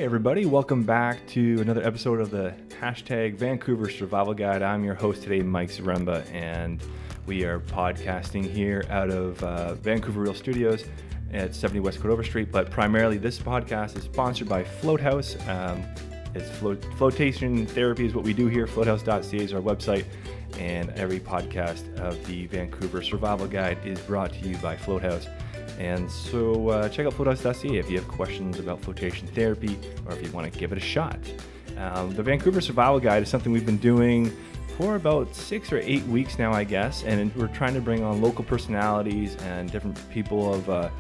everybody, welcome back to another episode of the hashtag Vancouver Survival Guide. I'm your host today, Mike Zaremba, and we are podcasting here out of Vancouver Real Studios at 70 West Cordova Street, but primarily this podcast is sponsored by Float House. It's flotation therapy is what we do here. Floathouse.ca is our website, and every podcast of the Vancouver Survival Guide is brought to you by Float House. And so check out floathouse.ca if you have questions about flotation therapy or if you want to give it a shot. The Vancouver Survival Guide is something we've been doing for about 6 or 8 weeks now, I guess, and we're trying to bring on local personalities and different people of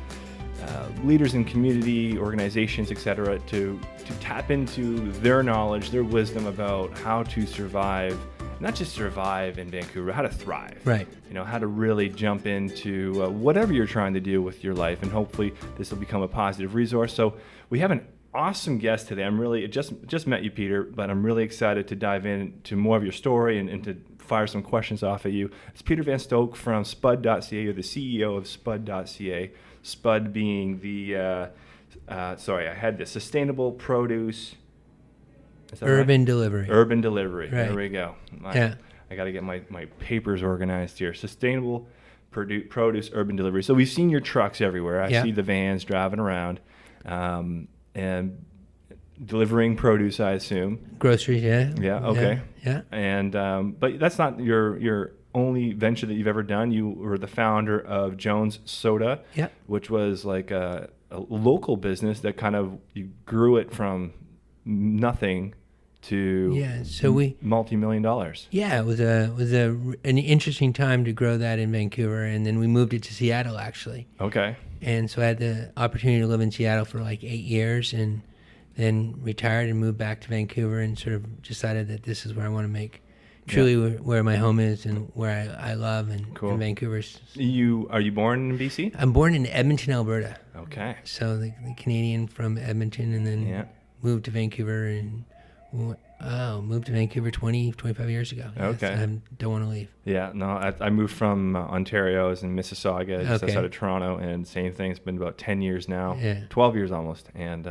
leaders in community, organizations, etc., to tap into their knowledge, their wisdom about how to survive. Not just survive in Vancouver, how to thrive. Right. You know, how to really jump into whatever you're trying to do with your life, and hopefully this will become a positive resource. So we have an awesome guest today. I'm really just met you, Peter, but I'm really excited to dive into more of your story and to fire some questions off at you. It's Peter van Stolk from Spud.ca. You're the CEO of Spud.ca. Spud being the I had the sustainable produce. Urban delivery. Urban delivery. Right. There we go. Yeah. I got to get my papers organized here. Sustainable produce urban delivery. So we've seen your trucks everywhere. I see the vans driving around and delivering produce, I assume. Groceries, yeah. Yeah, okay. Yeah. And but that's not your only venture that you've ever done. You were the founder of Jones Soda, which was like a local business that kind of, you grew it from nothing to multi-million dollars. Yeah, it was an interesting time to grow that in Vancouver, and then we moved it to Seattle actually. Okay. And so I had the opportunity to live in Seattle for like 8 years, and then retired and moved back to Vancouver, and sort of decided that this is where I want to make truly where my home is and where I love, and cool. In Vancouver. Are you born in BC? I'm born in Edmonton, Alberta. Okay. So the Canadian from Edmonton, and then moved to Vancouver and moved to Vancouver 25 years ago. Okay. I don't want to leave. Yeah, no, I moved from Ontario. I was in Mississauga, just outside of Toronto, and same thing. It's been about 10 years now, 12 years almost. And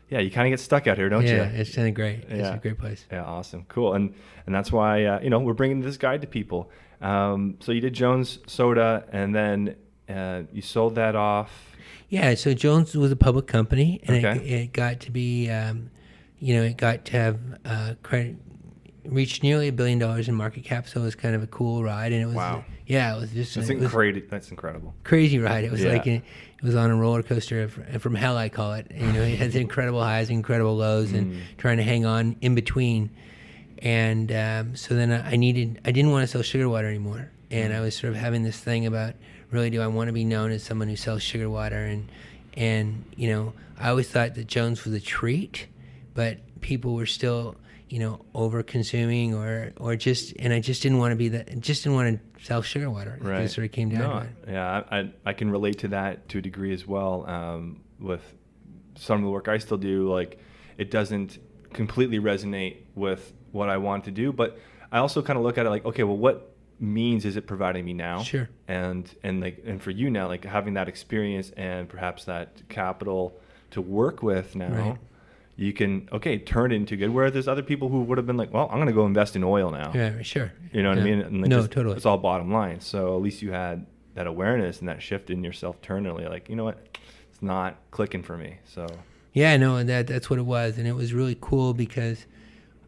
you kind of get stuck out here, don't you? Yeah, it's kind of great. It's a great place. Yeah, awesome. Cool. And that's why, we're bringing this guide to people. So you did Jones Soda, and then you sold that off. Yeah, so Jones was a public company, and it got to be... it got to have reached nearly $1 billion in market cap, so it was kind of a cool ride. And it was, it was just that's incredible, crazy ride. It was it was on a roller coaster from hell, I call it. It had incredible highs, incredible lows, and trying to hang on in between. And so then I didn't want to sell sugar water anymore, and I was sort of having this thing about, really, do I want to be known as someone who sells sugar water? And I always thought that Jones was a treat, but people were still, over consuming or just, and I just didn't want to be that, just didn't want to sell sugar water. Right. It sort of came down to it. Yeah, I can relate to that to a degree as well. With some of the work I still do, like, it doesn't completely resonate with what I want to do, but I also kind of look at it like, okay, well, what means is it providing me now? Sure. And for you now, like, having that experience and perhaps that capital to work with now. Right. You can, turn it into good, where there's other people who would have been like, well, I'm going to go invest in oil now. Yeah, sure. You know what I mean? And Totally. It's all bottom line. So at least you had that awareness and that shift in yourself internally. Like, you know what? It's not clicking for me. So. Yeah, no, and that's what it was. And it was really cool because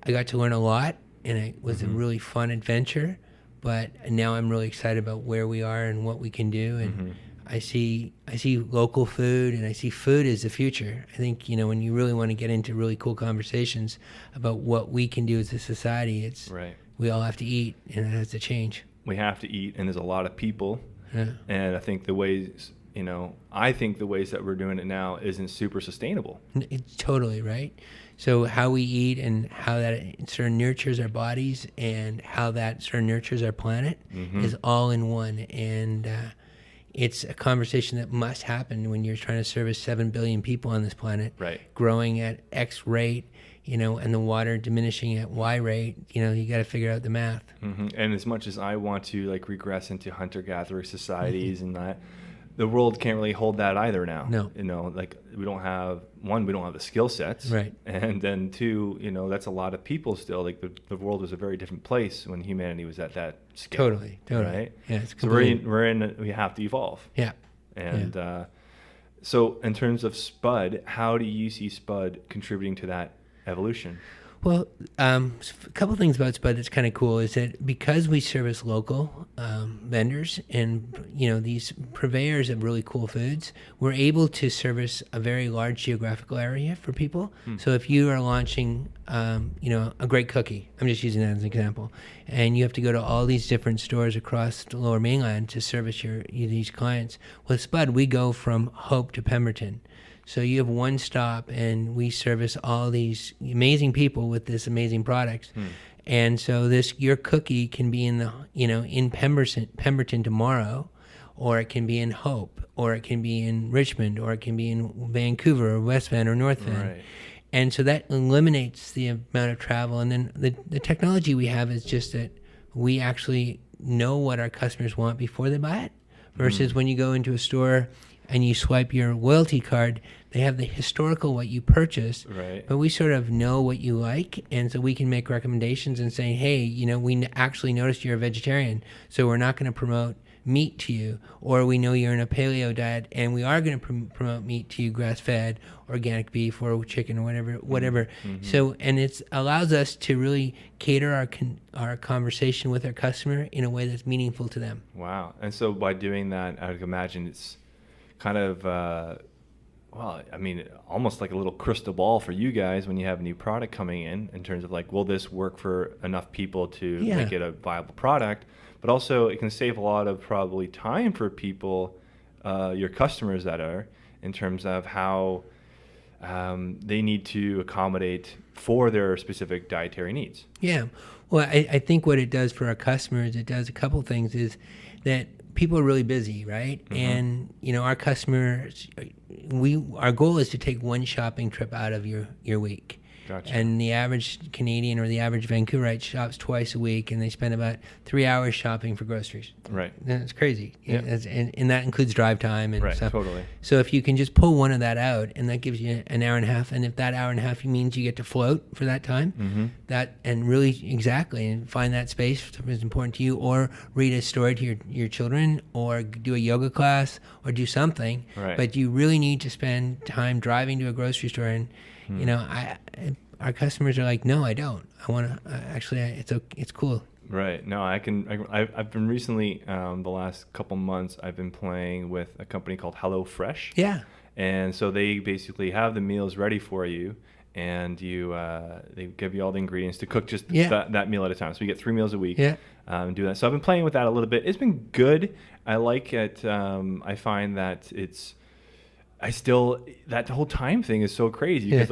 I got to learn a lot, and it was a really fun adventure. But now I'm really excited about where we are and what we can do. And I see local food, and I see food as the future. I think, when you really want to get into really cool conversations about what we can do as a society, it's we all have to eat, and it has to change. We have to eat, and there's a lot of people. Yeah. And I think the ways that we're doing it now isn't super sustainable. It's totally right. So how we eat and how that sort of nurtures our bodies and how that sort of nurtures our planet is all in one. And it's a conversation that must happen when you're trying to service 7 billion people on this planet, growing at X rate, and the water diminishing at Y rate. You got to figure out the math. And as much as I want to regress into hunter-gatherer societies and that, the world can't really hold that either now. No. Like we don't have the skill sets. Right. And then two, that's a lot of people still. Like the world was a very different place when humanity was at that scale. Totally. Right? Yeah, it's so we have to evolve. Yeah. And so in terms of Spud, how do you see Spud contributing to that evolution? Well, a couple things about Spud that's kind of cool is that because we service local vendors and these purveyors of really cool foods, we're able to service a very large geographical area for people. So if you are launching, a great cookie, I'm just using that as an example, and you have to go to all these different stores across the Lower Mainland to service these clients. With Spud, we go from Hope to Pemberton. So you have one stop, and we service all these amazing people with this amazing products. And so your cookie can be in Pemberton tomorrow, or it can be in Hope, or it can be in Richmond, or it can be in Vancouver, or West Van, or North Van. Right. And so that eliminates the amount of travel. And then the technology we have is just that we actually know what our customers want before they buy it, versus when you go into a store and you swipe your loyalty card, they have the historical what you purchased, right. But we sort of know what you like, and so we can make recommendations and say, hey, we actually noticed you're a vegetarian, so we're not going to promote meat to you, or we know you're in a paleo diet, and we are going to promote meat to you, grass-fed, organic beef, or chicken, or whatever. Mm-hmm. So, and it allows us to really cater our conversation with our customer in a way that's meaningful to them. Wow. And so by doing that, I would imagine it's kind of, almost like a little crystal ball for you guys when you have a new product coming in terms of like, will this work for enough people to make it a viable product? But also it can save a lot of probably time for people, your customers that are, in terms of how they need to accommodate for their specific dietary needs. Yeah. Well, I think what it does for our customers, it does a couple things, is that people are really busy, right? Mm-hmm. And our customers, our goal is to take one shopping trip out of your week. Gotcha. And the average Canadian or the average Vancouverite shops twice a week, and they spend about 3 hours shopping for groceries. Right. That's crazy. Yeah. And that includes drive time and stuff. Totally. So if you can just pull one of that out, and that gives you an hour and a half, and if that hour and a half means you get to float for that time, and really exactly, and find that space that is important to you, or read a story to your children, or do a yoga class, or do something. Right. But you really need to spend time driving to a grocery store, and our customers are like, no, I don't. I want to. It's cool. Right. No, I've been recently, the last couple months, I've been playing with a company called HelloFresh. Yeah. And so they basically have the meals ready for you, and they give you all the ingredients to cook just that meal at a time. So you get 3 meals a week. Yeah. And do that. So I've been playing with that a little bit. It's been good. I like it. I find that that whole time thing is so crazy because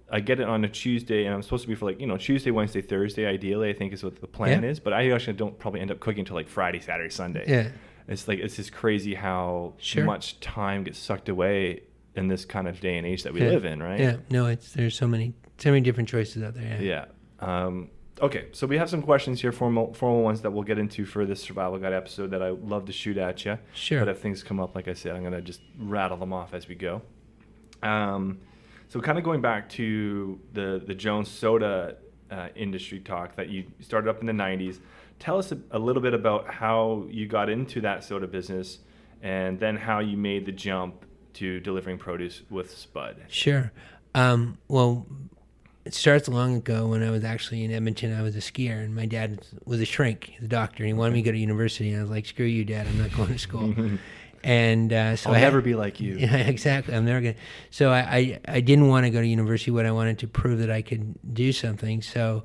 I get it on a Tuesday, and I'm supposed to be for Tuesday, Wednesday, Thursday, ideally, I think is what the plan is. But I actually don't probably end up cooking until like Friday, Saturday, Sunday. Yeah. It's just crazy how much time gets sucked away in this kind of day and age that we live in, right? Yeah. No, there's so many different choices out there. Yeah. Okay, so we have some questions here, formal ones that we'll get into for this Survival Guide episode that I would love to shoot at you. Sure. But if things come up, like I said, I'm going to just rattle them off as we go. So kind of going back to the Jones Soda industry talk that you started up in the 90s, tell us a little bit about how you got into that soda business and then how you made the jump to delivering produce with Spud. Sure. Well, it starts long ago when I was actually in Edmonton. I was a skier, and my dad was a shrink, he's a doctor, and he wanted me to go to university. And I was like, screw you, Dad, I'm not going to school. And so I'll never be like you. Yeah, exactly. I'm never going to. So I didn't want to go to university. What I wanted to prove that I could do something. So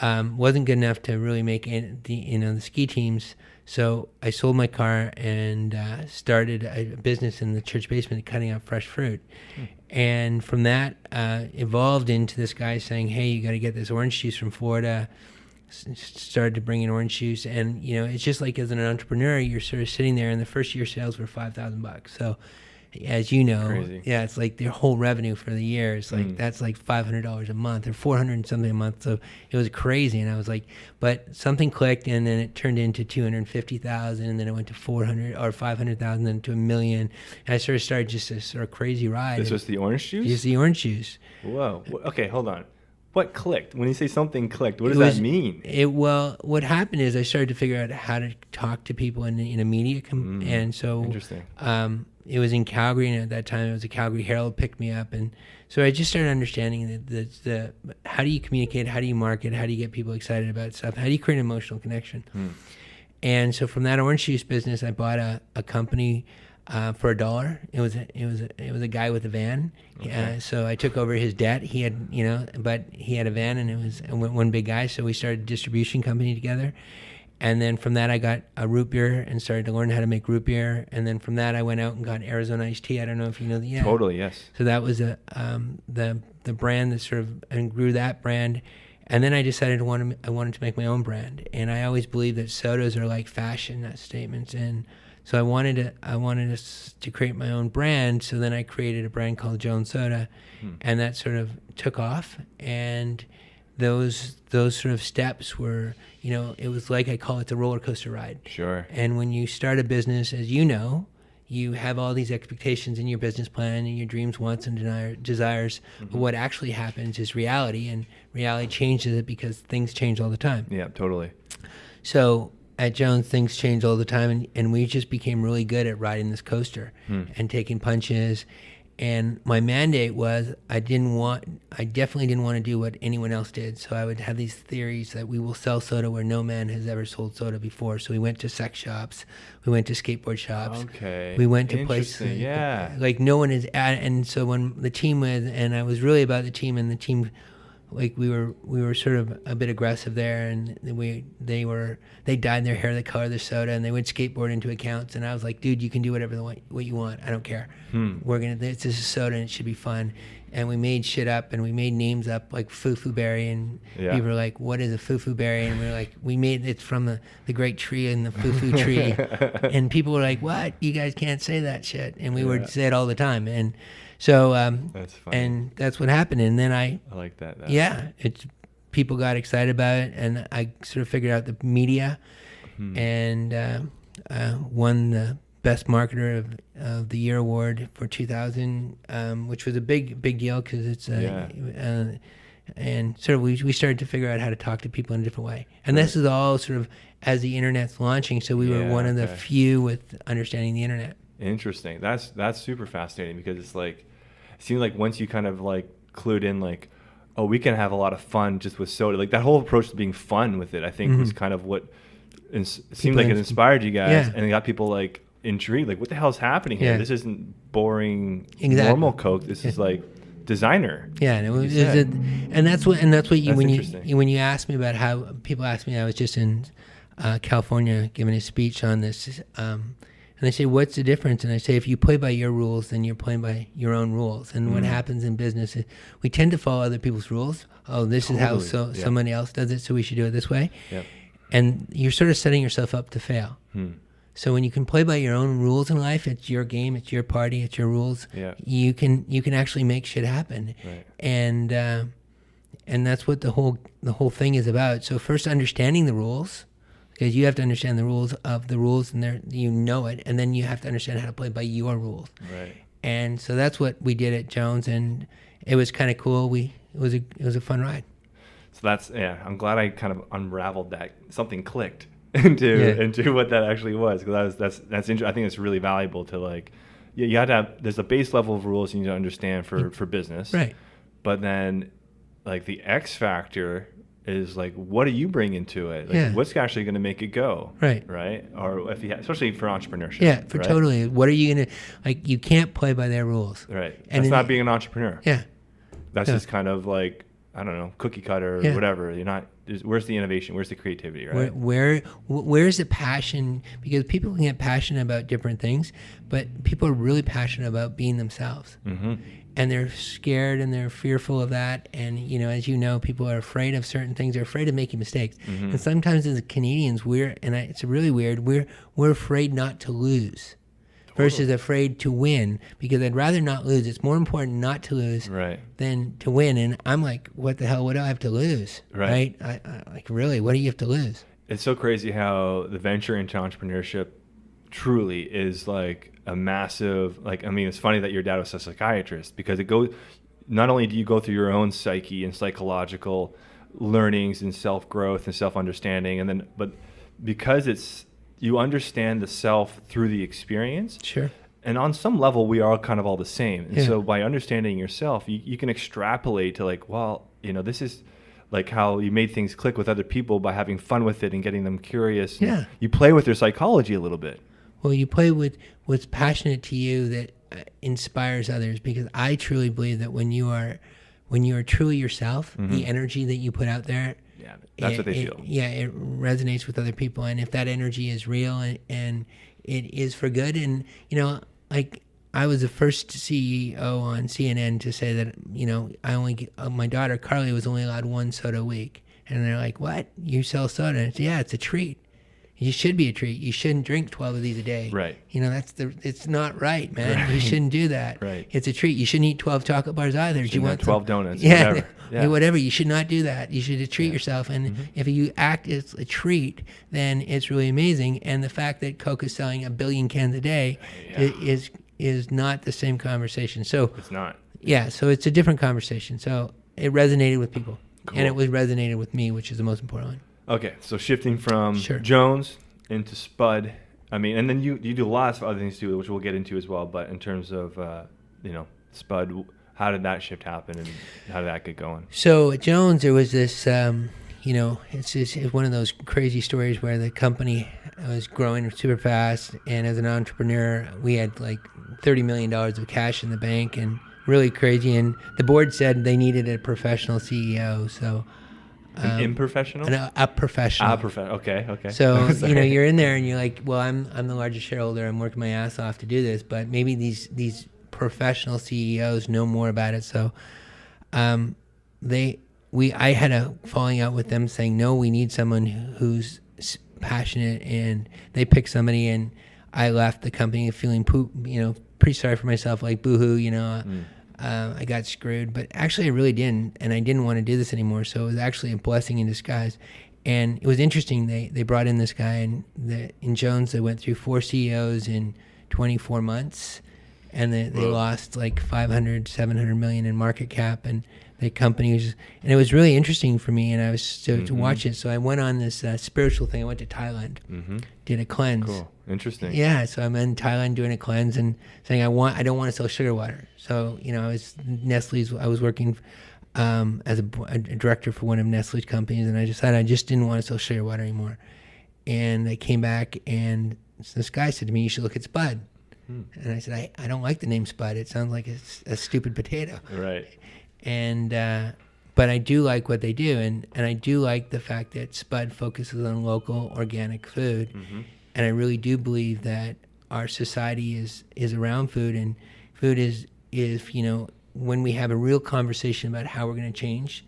wasn't good enough to really make the ski teams. So I sold my car and started a business in the church basement cutting out fresh fruit. And from that, evolved into this guy saying, hey, you got to get this orange juice from Florida. Started to bring in orange juice. And, it's just like as an entrepreneur, you're sort of sitting there, and the first year sales were $5,000. So as you know. Crazy. Yeah, it's like their whole revenue for the year is like that's like $500 a month or 400 and something a month. So it was crazy, and I was like, but something clicked, and then it turned into 250,000, and then it went to 400 or 500,000, then to $1 million. And I sort of started just this sort of crazy ride. This was the orange juice? Just the orange juice. Whoa. Okay, hold on. What clicked? When you say something clicked, what does that mean? Well, what happened is I started to figure out how to talk to people in a media, and so Interesting. It was in Calgary, and at that time it was a Calgary Herald picked me up, and so I just started understanding the how do you communicate, how do you market, how do you get people excited about stuff, how do you create an emotional connection, and so from that orange juice business, I bought a company. For $1, it was a guy with a van. Okay. So I took over his debt. He had, but he had a van, and it was one big guy. So we started a distribution company together, and then from that I got a root beer and started to learn how to make root beer. And then from that I went out and got Arizona iced tea. I don't know if you know that. Yeah. Totally, yes. So that was the brand that sort of, and grew that brand. And then I decided I wanted to make my own brand. And I always believed that sodas are like fashion statements, and so I wanted to create my own brand. So then I created a brand called Jones Soda, and that sort of took off. And those sort of steps were, it was like, I call it the roller coaster ride. Sure. And when you start a business, as you know, you have all these expectations in your business plan and your dreams, wants, and desires. But what actually happens is reality, and reality changes it because things change all the time. Yeah, totally. So at Jones, things change all the time, and we just became really good at riding this coaster and taking punches. And my mandate was I definitely didn't want to do what anyone else did. So I would have these theories that we will sell soda where no man has ever sold soda before. So we went to sex shops, we went to skateboard shops, Okay. we went to places like no one is at. And so when the team was, and I was really about the team, and the team, like we were sort of a bit aggressive there, and they dyed their hair the color of the soda, and they would skateboard into accounts, and I was like, dude, you can do whatever what you want, I don't care. This is soda, and it should be fun. And we made shit up, and we made names up like Fufu Berry, and people were like, what is a Fufu Berry? And we were like, we made it's from the great tree in the Fufu tree. And people were like, what? You guys can't say that shit. And we would say it all the time. And so that's funny. And that's what happened. And then I like that. people got excited about it, and I sort of figured out the media, and won the Best Marketer of the Year award for 2000, which was a big deal because it's and sort of we started to figure out how to talk to people in a different way. And this is all sort of as the internet's launching, so we were one of the few with understanding the internet. Interesting. That's super fascinating, because it's like, it seems like once you kind of like clued in, like, oh, we can have a lot of fun just with soda. Like that whole approach to being fun with it, I think was kind of what seemed like it inspired you guys, and it got people like intrigued. Like, what the hell is happening here? This isn't boring normal Coke. This is like designer. Yeah, and that's what you when you asked me about how people ask me, I was just in California giving a speech on this. And they say, what's the difference? And I say, if you play by your rules, then you're playing by your own rules. And what happens in business is we tend to follow other people's rules. Oh, this is how somebody else does it, so we should do it this way. Yep. And you're sort of setting yourself up to fail. So when you can play by your own rules in life, it's your game, it's your party, it's your rules. Yeah. You can actually make shit happen. Right. And that's what the whole thing is about. So first, understanding the rules. Because you have to understand the rules, and it, and then you have to understand how to play by your rules. Right. And so that's what we did at Jones, and it was kind of cool. It was a fun ride. So that's I'm glad I kind of unraveled that. Something clicked into what that actually was, because that's interesting. I think it's really valuable to like. You have to have. There's a base level of rules you need to understand for business. Right. But then, like the X factor is like, what do you bring into it? Like, what's actually going to make it go? Right. Or if especially for entrepreneurship. Yeah, totally. What are you going to, like, you can't play by their rules. Right. And that's not being an entrepreneur. Yeah. That's just kind of like, I don't know, cookie cutter or whatever. You're not, where's the innovation? Where's the creativity, right? Where's the passion? Because people can get passionate about different things, but people are really passionate about being themselves. And they're scared and they're fearful of that. And, as you know, people are afraid of certain things. They're afraid of making mistakes. And sometimes as Canadians, it's really weird, we're afraid not to lose. versus afraid to win, because I'd rather not lose. It's more important not to lose than to win. And I'm like, what the hell? What do I have to lose? Right? I like, really, what do you have to lose? It's so crazy how the venture into entrepreneurship truly is like a massive, like, I mean, it's funny that your dad was a psychiatrist, because it goes, not only do you go through your own psyche and psychological learnings and self-growth and self-understanding, and then, but because you understand the self through the experience. Sure. And on some level, we are kind of all the same. And so by understanding yourself, you can extrapolate to like, well, you know, this is like how you made things click with other people by having fun with it and getting them curious. Yeah. You play with their psychology a little bit. Well, you play with what's passionate to you that inspires others, because I truly believe that when you are truly yourself, the energy that you put out there, that's what they feel. Yeah, it resonates with other people. And if that energy is real and it is for good, and, you know, like I was the first CEO on CNN to say that, you know, I only get, my daughter Carly was only allowed 1 soda a week. And they're like, what? You sell soda? And I said, yeah, it's a treat. You should be a treat. You shouldn't drink 12 of these a day. Right. You know, it's not right, man. Right. You shouldn't do that. Right. It's a treat. You shouldn't eat 12 chocolate bars either. You want 12 donuts. Yeah. Whatever. Yeah. Whatever. You should not do that. You should treat yourself. And if you act as a treat, then it's really amazing. And the fact that Coke is selling 1 billion cans a day is not the same conversation. So it's not. Yeah. So it's a different conversation. So it resonated with people. Cool. And it was resonated with me, which is the most important one. Okay. So shifting from Jones into Spud, I mean, and then you do lots of other things too, which we'll get into as well. But in terms of you know, Spud, how did that shift happen, and how did that get going? So at Jones, there was this, you know, it's one of those crazy stories where the company was growing super fast, and as an entrepreneur, we had like $30 million of cash in the bank, and really crazy. And the board said they needed a professional CEO, so. An improfessional? A professional. Okay. So, you know, you're in there and you're like, well, I'm the largest shareholder. I'm working my ass off to do this, but maybe these professional CEOs know more about it. So, I had a falling out with them saying, no, we need someone who's passionate, and they picked somebody, and I left the company feeling pretty sorry for myself, like boohoo, you know. I got screwed, but actually I really didn't, and I didn't want to do this anymore. So it was actually a blessing in disguise. And it was interesting. They brought in this guy, and in Jones they went through 4 CEOs in 24 months, and they lost like 500-700 million in market cap, and the company was, and it was really interesting for me, and I was to watch it. So I went on this spiritual thing. I went to Thailand, did a cleanse. Cool, interesting. Yeah, so I'm in Thailand doing a cleanse and saying I don't want to sell sugar water. So, you know, I was working as a director for one of Nestle's companies, and I decided I just didn't want to sell sugar water anymore. And I came back, and this guy said to me, you should look at Spud. And I said, I don't like the name Spud. It sounds like it's a stupid potato. Right. And but I do like what they do, and I do like the fact that Spud focuses on local organic food. And I really do believe that our society is around food, and food is you know, when we have a real conversation about how we're going to change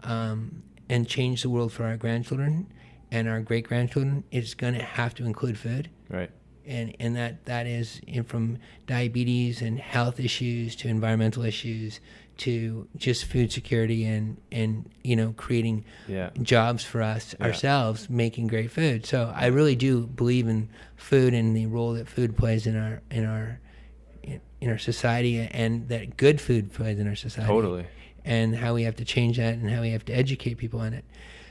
and change the world for our grandchildren and our great grandchildren, it's going to have to include food. Right. And that is from diabetes and health issues to environmental issues to just food security and you know, creating jobs for us ourselves, making great food. So I really do believe in food and the role that food plays in our society, and that good food plays in our society. Totally. And how we have to change that, and how we have to educate people on it.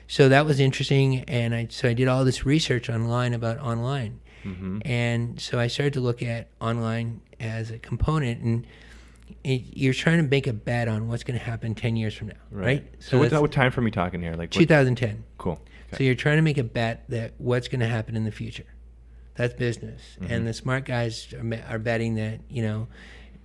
So that was interesting, and I did all this research online about online. And so I started to look at online as a component, and you're trying to make a bet on what's going to happen 10 years from now, right? So what time frame are we talking here? Like 2010. Cool. Okay. So you're trying to make a bet that what's going to happen in the future. That's business. And the smart guys are betting that, you know,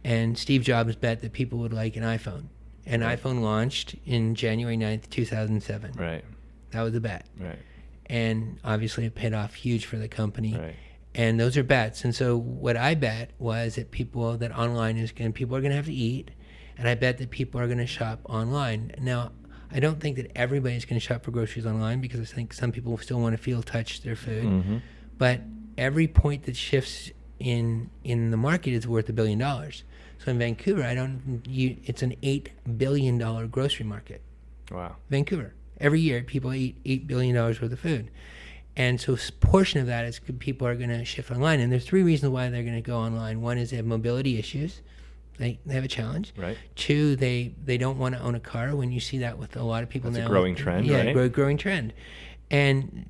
and Steve Jobs bet that people would like an iPhone. And iPhone launched in January 9th, 2007. Right. That was the bet. Right. And obviously it paid off huge for the company. Right. And those are bets. And so what I bet was that people are going to have to eat. And I bet that people are going to shop online. Now, I don't think that everybody's going to shop for groceries online, because I think some people still want to feel, touch their food. But every point that shifts in the market is worth $1 billion. So in Vancouver, it's an $8 billion grocery market. Wow. Vancouver. Every year, people eat $8 billion worth of food. And so a portion of that is people are going to shift online. And there's 3 reasons why they're going to go online. One is they have mobility issues. They have a challenge. Right. 2, they don't want to own a car. When you see that with a lot of people now. That's a growing trend, right? Yeah, growing trend. And,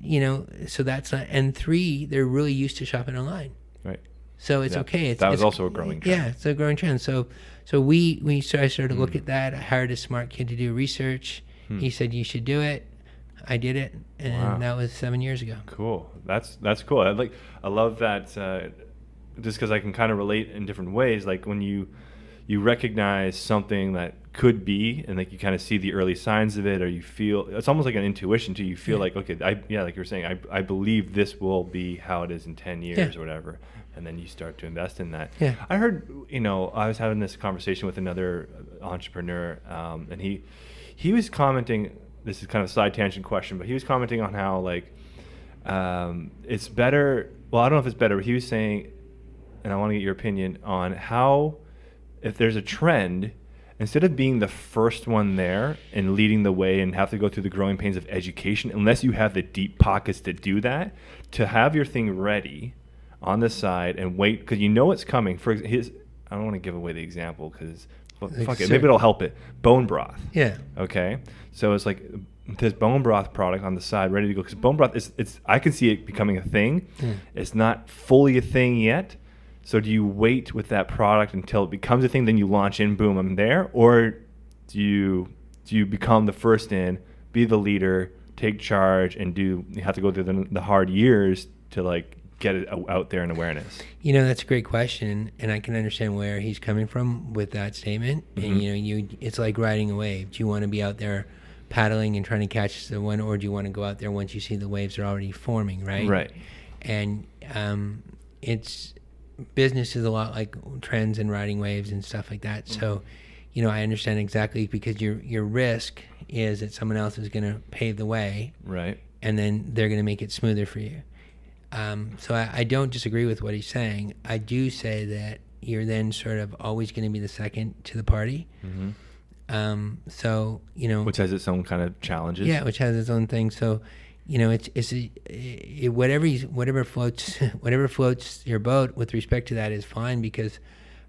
so that's not, and 3, they're really used to shopping online. Right. So it's okay. That was also a growing trend. Yeah, it's a growing trend. So I started to look at that. I hired a smart kid to do research. He said, you should do it. I did it. And that was 7 years ago. Cool. That's cool. I love that just because I can kind of relate in different ways. Like when you recognize something that could be, and like you kind of see the early signs of it, or you feel it's almost like an intuition too. You feel like, okay, like you're saying, I believe this will be how it is in 10 years or whatever, and then you start to invest in that. Yeah. I heard, I was having this conversation with another entrepreneur, and he was commenting. This is kind of a side tangent question, but he was commenting on how like it's better. Well, I don't know if it's better, but he was saying, and I want to get your opinion on how, if there's a trend, instead of being the first one there and leading the way and have to go through the growing pains of education, unless you have the deep pockets to do that, to have your thing ready on the side and wait, because you know it's coming. For his, I don't want to give away the example because fuck it, maybe it'll help it. Bone broth. Yeah. Okay. So it's like this bone broth product on the side ready to go, because bone broth it's I can see it becoming a thing. It's not fully a thing yet. So do you wait with that product until it becomes a thing, then you launch in, boom, I'm there? Or do you become the first in, be the leader, take charge, and you have to go through the hard years to like get it out there in awareness? That's a great question, and I can understand where he's coming from with that statement. And it's like riding a wave. Do you want to be out there paddling and trying to catch the one, or do you want to go out there once you see the waves are already forming, right? Right. And business is a lot like trends and riding waves and stuff like that. So, I understand exactly, because your risk is that someone else is going to pave the way, right? And then they're going to make it smoother for you. So I don't disagree with what he's saying. I do say that you're then sort of always going to be the second to the party. So, which has its own kind of challenges. Yeah, which has its own thing. So, whatever floats your boat with respect to that is fine, because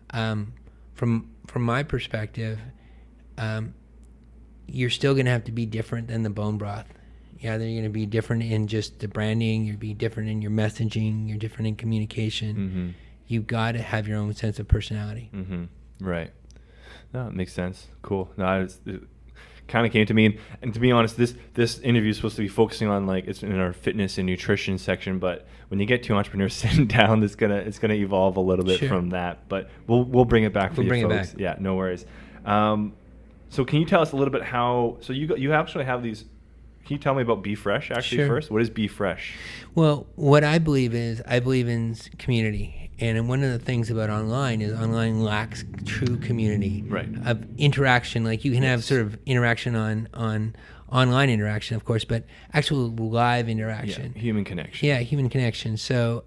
from my perspective, you're still going to have to be different than the bone broth. Yeah, they're going to be different in just the branding. You'll be different in your messaging. You're different in communication. You've got to have your own sense of personality. Right. No, it makes sense. Cool. No, it kind of came to me, and to be honest, this interview is supposed to be focusing on like it's in our fitness and nutrition section. But when you get two entrepreneurs sitting down, it's gonna evolve a little bit from that. But we'll bring it back for you folks. Yeah, no worries. So can you tell us a little bit how? So you actually have these. Can you tell me about Be Fresh actually first? What is Be Fresh? Well, what I believe in community. And one of the things about online is online lacks true community of interaction. Like you can have sort of interaction on online interaction, of course, but actual live interaction. Yeah, human connection. Yeah, human connection. So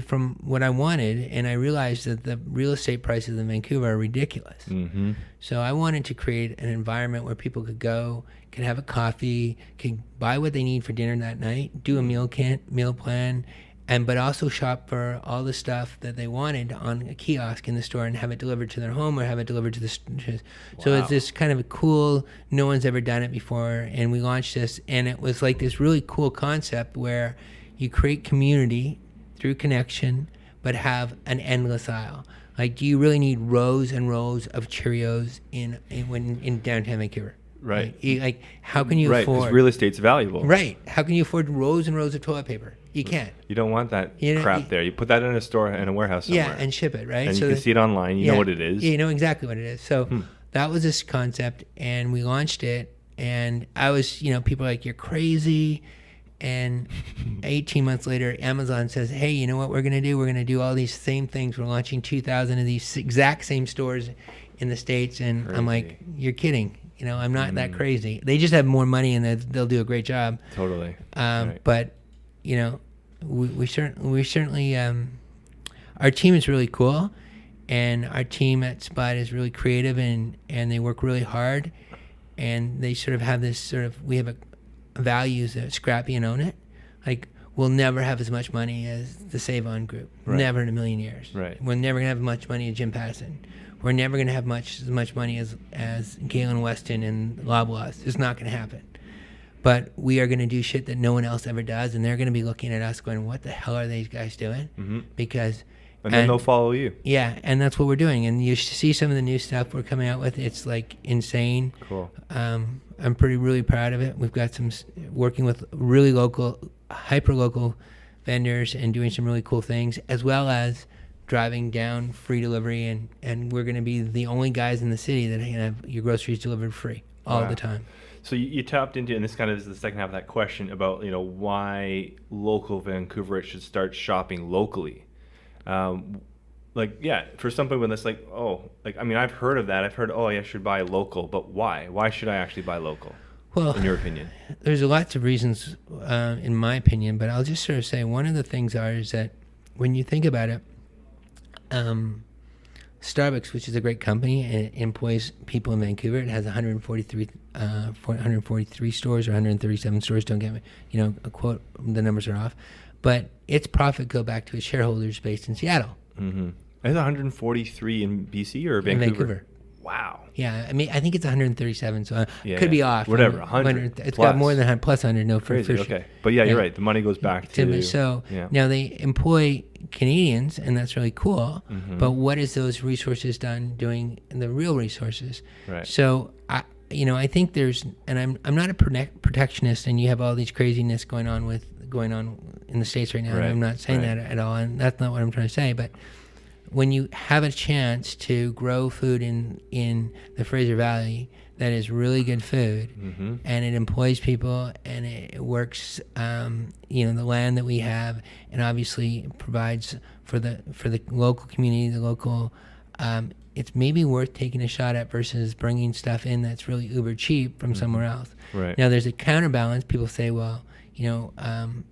from what I wanted, and I realized that the real estate prices in Vancouver are ridiculous. So I wanted to create an environment where people could go, could have a coffee, could buy what they need for dinner that night, do a meal plan, but also shop for all the stuff that they wanted on a kiosk in the store and have it delivered to their home or have it delivered to the So it's this kind of a cool, no one's ever done it before, and we launched this, and it was like this really cool concept where you create community through connection but have an endless aisle. Like, do you really need rows and rows of Cheerios in downtown Vancouver? Right. Like, how can you afford... Because real estate's valuable. Right. How can you afford rows and rows of toilet paper? You can't. You don't want that crap there. You put that in a store, in a warehouse somewhere. Yeah, and ship it, right? And you can see it online. You know what it is. Yeah, you know exactly what it is. So that was this concept, and we launched it, and I was, people are like, you're crazy. And 18 months later, Amazon says, hey, you know what we're going to do? We're going to do all these same things. We're launching 2,000 of these exact same stores in the States. And I'm like, you're kidding. I'm not that crazy. They just have more money and they'll do a great job. Totally. But, we certainly our team is really cool, and our team at Spud is really creative, and they work really hard, and they sort of have this we have a values that scrappy and own it. Like, we'll never have as much money as the Save On Group. Right. Never in a million years. Right. We're never going to have as much money as Jim Pattison. We're never going to have as much money as Galen Weston and Loblaws. It's not going to happen. But we are going to do shit that no one else ever does, and they're going to be looking at us going, what the hell are these guys doing? Mm-hmm. Because... And then they'll follow you. Yeah, and that's what we're doing. And you see some of the new stuff we're coming out with. It's like insane. Cool. I'm really proud of it. We've got some working with really local, hyper-local vendors and doing some really cool things, as well as driving down free delivery. And we're going to be the only guys in the city that can have your groceries delivered free all the time. So you tapped into, and this kind of is the second half of that question about, why local Vancouverites should start shopping locally. For some people that's like, I've heard of that. I've heard, I should buy local, but why? Why should I actually buy local? Well, in your opinion? There's lots of reasons, in my opinion, but I'll just sort of say one of the things is that when you think about it, Starbucks, which is a great company and employs people in Vancouver, it has 143 stores or 137 stores. Don't get me, a quote, the numbers are off. But its profit go back to its shareholders based in Seattle. Mm-hmm. Is it 143 in BC or Vancouver? In Vancouver. Wow. Yeah, I mean, I think it's 137, so I could be off. Whatever, 100. It's got more than 100, plus 100. No, for sure. Okay, but you're right. The money goes back to. So now they employ Canadians, and that's really cool. Mm-hmm. But what is those resources done doing the real resources? Right. So I think there's, and I'm not a protectionist, and you have all these craziness going on in the States right now. Right. And I'm not saying that at all, and that's not what I'm trying to say. But when you have a chance to grow food in the Fraser Valley that is really good food, mm-hmm. and it employs people, and it works, the land that we have, and obviously provides for the local community, the local. It's maybe worth taking a shot at versus bringing stuff in that's really uber cheap from mm-hmm. somewhere else. Right. Now there's a counterbalance. People say, well,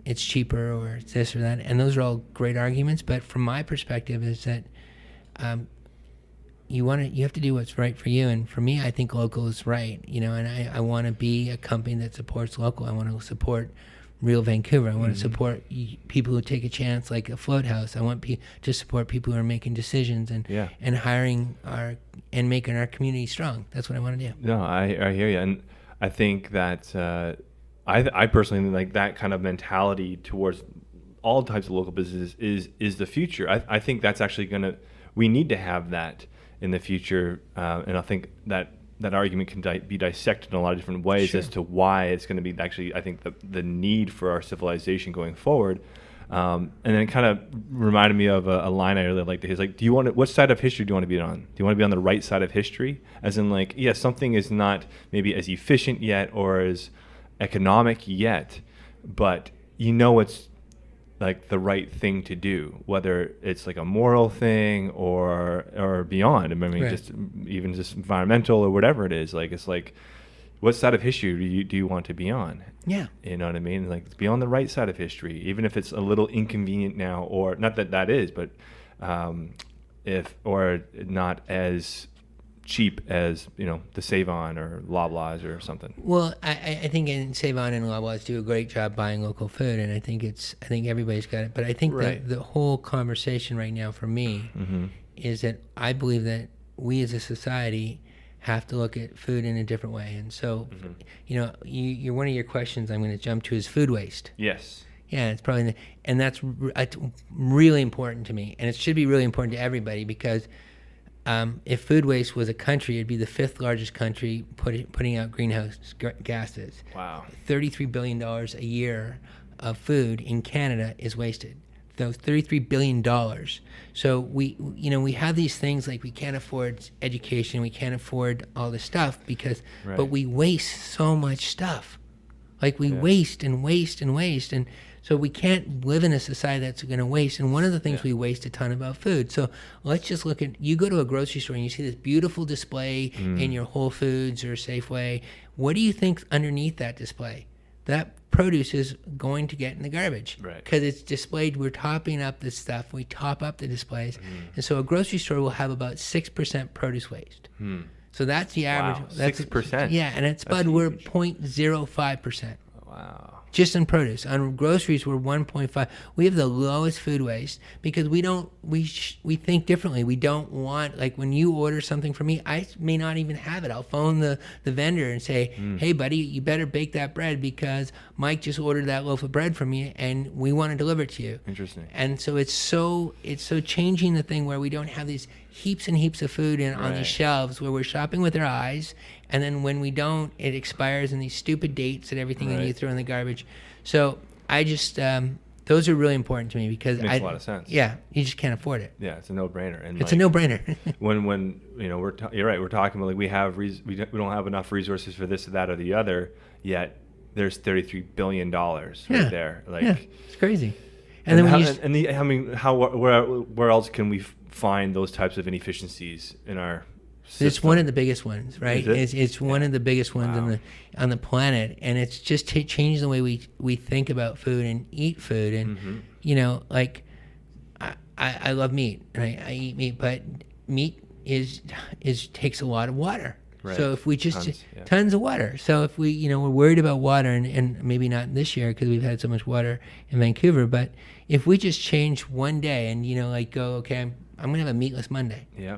it's cheaper or it's this or that, and those are all great arguments. But from my perspective, is that you have to do what's right for you. And for me, I think local is right. And I want to be a company that supports local. I want to support real Vancouver. I want mm-hmm. to support people who take a chance, like a Float House. I want to support people who are making decisions and hiring and making our community strong. That's what I want to do. No, I hear you, and I think that I personally like that kind of mentality towards all types of local businesses is the future. I think that's actually we need to have that in the future, and I think that argument can be dissected in a lot of different ways as to why it's going to be actually, I think, the need for our civilization going forward. And then it kind of reminded me of a line I really liked. He's like, what side of history do you want to be on? Do you want to be on the right side of history? As in, like, something is not maybe as efficient yet or as economic yet, but it's like the right thing to do, whether it's like a moral thing or beyond. I mean, just environmental or whatever it is. Like, it's like, what side of history do you want to be on? Yeah. You know what I mean? Like, be on the right side of history, even if it's a little inconvenient now, or not that is, but or not as cheap as the Save On or Loblaws or something. Well, I think Save On and Loblaws do a great job buying local food, and I think everybody's got it. But I think that the whole conversation right now for me mm-hmm. is that I believe that we as a society have to look at food in a different way. And so, mm-hmm. You're one of your questions I'm going to jump to is food waste. Yes. Yeah, it's probably, and that's really important to me, and it should be really important to everybody because. If food waste was a country, it'd be the 5th largest country putting out greenhouse gases. Wow. $33 billion a year of food in Canada is wasted. Those $33 billion. So we have these things like we can't afford education, we can't afford all this stuff but we waste so much stuff. Like we waste and waste and waste. And so we can't live in a society that's going to waste. And one of the things we waste a ton about food. So let's just look at, you go to a grocery store and you see this beautiful display in your Whole Foods or Safeway. What do you think's underneath that display? that produce is going to get in the garbage. Right. Because it's displayed. We're topping up this stuff. We top up the displays. And so a grocery store will have about 6% produce waste. So that's the average. Wow, That's 6%. Yeah, and at Spud, we're 0.05%. Wow. Just in produce. On groceries, we're 1.5. We have the lowest food waste because we think differently. We don't want, like when you order something from me, I may not even have it. I'll phone the vendor and say, hey, buddy, you better bake that bread because Mike just ordered that loaf of bread from you and we want to deliver it to you. Interesting. And so it's so changing the thing where we don't have these heaps and heaps of food on these shelves where we're shopping with our eyes, and then when we don't, it expires in these stupid dates and everything, and you throw in the garbage. So I just those are really important to me because Makes a lot of sense. Yeah, you just can't afford it. Yeah, it's a no-brainer. And it's a no-brainer. when you're right. We're talking about like we don't have enough resources for this or that or the other. Yet there's $33 billion right there. Like it's crazy. And then where else can we find those types of inefficiencies in our system? It's one of the biggest ones, right? It's one of the biggest ones on the planet, and it's just changing the way we think about food and eat food. And like I love meat, and I eat meat, but meat takes a lot of water. Right. So if we just tons of water. So if we're worried about water, and maybe not this year because we've had so much water in Vancouver, but if we just change one day and go, okay, I'm gonna have a meatless Monday. Yeah.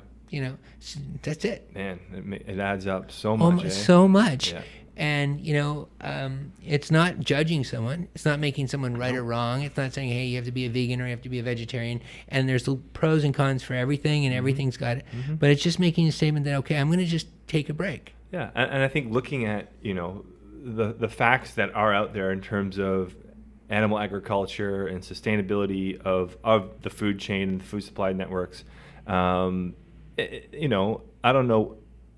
That's it. Man, it adds up so much. So much. Yeah. And it's not judging someone. It's not making someone right or wrong. It's not saying, hey, you have to be a vegan or you have to be a vegetarian. And there's the pros and cons for everything, and everything's got it. But it's just making a statement that, okay, I'm going to just take a break. Yeah, and I think looking at the facts that are out there in terms of animal agriculture and sustainability of the food chain and the food supply networks, I don't know.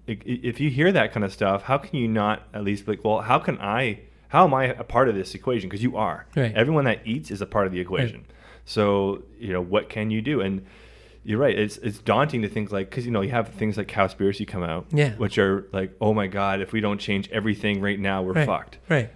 If you hear that kind of stuff, how can you not at least be like, well, how am I a part of this equation? Because you are. Right. Everyone that eats is a part of the equation. Right. So, what can you do? And you're right. It's daunting to think like, because, you have things like Cowspiracy come out, which are like, oh my God, if we don't change everything right now, we're fucked. Right.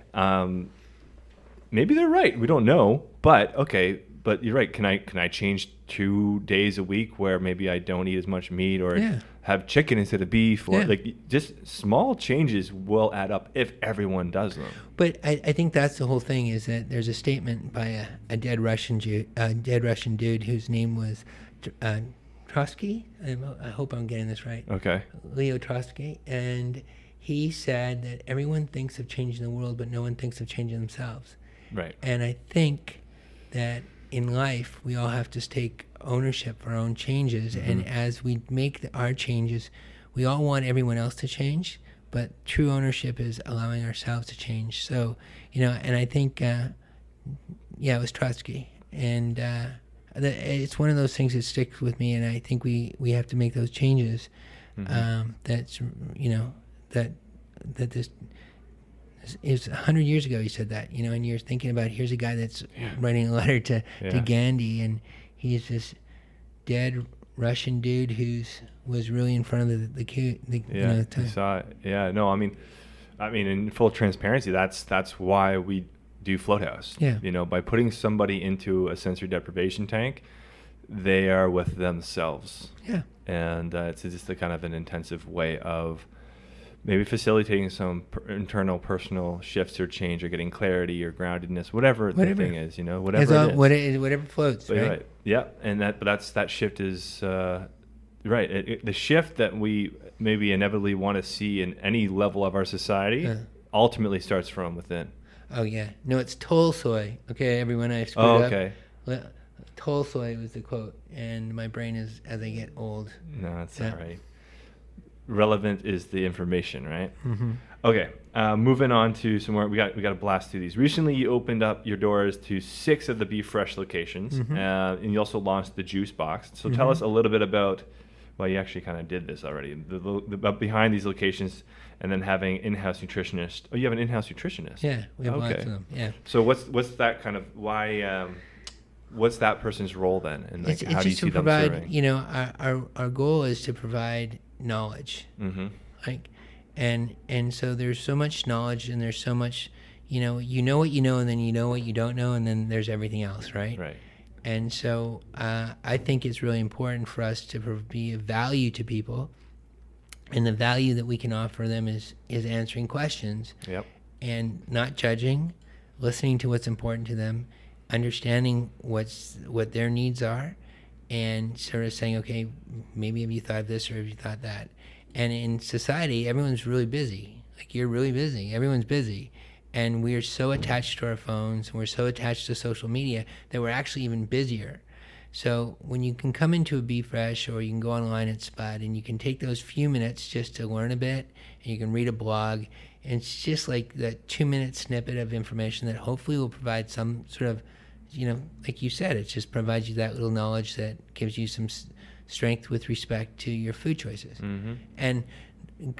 Maybe they're right. We don't know. But okay. But you're right. Can I change 2 days a week where maybe I don't eat as much meat or have chicken instead of beef, or like just small changes will add up if everyone does them. But I think that's the whole thing, is that there's a statement by a dead Russian dude whose name was Trotsky. I hope I'm getting this right. Okay. Leo Trotsky, and he said that everyone thinks of changing the world, but no one thinks of changing themselves. Right. And I think that in life, we all have to take ownership for our own changes. And as we make our changes, we all want everyone else to change, but true ownership is allowing ourselves to change. So, and I think, it was Trotsky. And it's one of those things that sticks with me, and I think we have to make those changes. That this is 100 years ago he said that, and you're thinking about, here's a guy that's writing a letter to Gandhi, and he's this dead Russian dude was really in front of the you saw it. Yeah, no, I mean in full transparency, that's why we do Floathouse. Yeah. By putting somebody into a sensory deprivation tank, they are with themselves. Yeah. And it's just a kind of an intensive way of maybe facilitating some internal personal shifts or change, or getting clarity or groundedness, whatever the thing is, whatever floats. But right? Yeah, and that shift is right. The shift that we maybe inevitably want to see in any level of our society ultimately starts from within. Oh yeah, no, it's Tolstoy. Okay, everyone, I screwed up. Okay. Tolstoy was the quote, and my brain is, as I get old. No, that's all right. Relevant is the information, right? Okay, moving on to some more. We got to blast through these. Recently, you opened up your doors to 6 of the Be Fresh locations, and you also launched the Juice Box. So tell us a little bit about. Well, you actually kind of did this already. The behind these locations, and then having in-house nutritionist. Oh, you have an in-house nutritionist. Yeah, we have lots of them. Yeah. So what's that kind of why? What's that person's role then? And like, how do you see them serving? Our goal is to provide knowledge, and so there's so much knowledge, and there's so much you know what you know, and then you know what you don't know, and then there's everything else, right? Right. And so I think it's really important for us to be of value to people, and the value that we can offer them is answering questions. Yep. And not judging, listening to what's important to them, understanding what their needs are, and sort of saying, okay, maybe have you thought of this or have you thought that? And in society, everyone's really busy. Like, you're really busy. Everyone's busy. And we are so attached to our phones, and we're so attached to social media that we're actually even busier. So when you can come into a Be Fresh, or you can go online at Spud, and you can take those few minutes just to learn a bit, and you can read a blog, and it's just like that 2-minute snippet of information that hopefully will provide some sort of, like you said, it just provides you that little knowledge that gives you some strength with respect to your food choices. Mm-hmm. And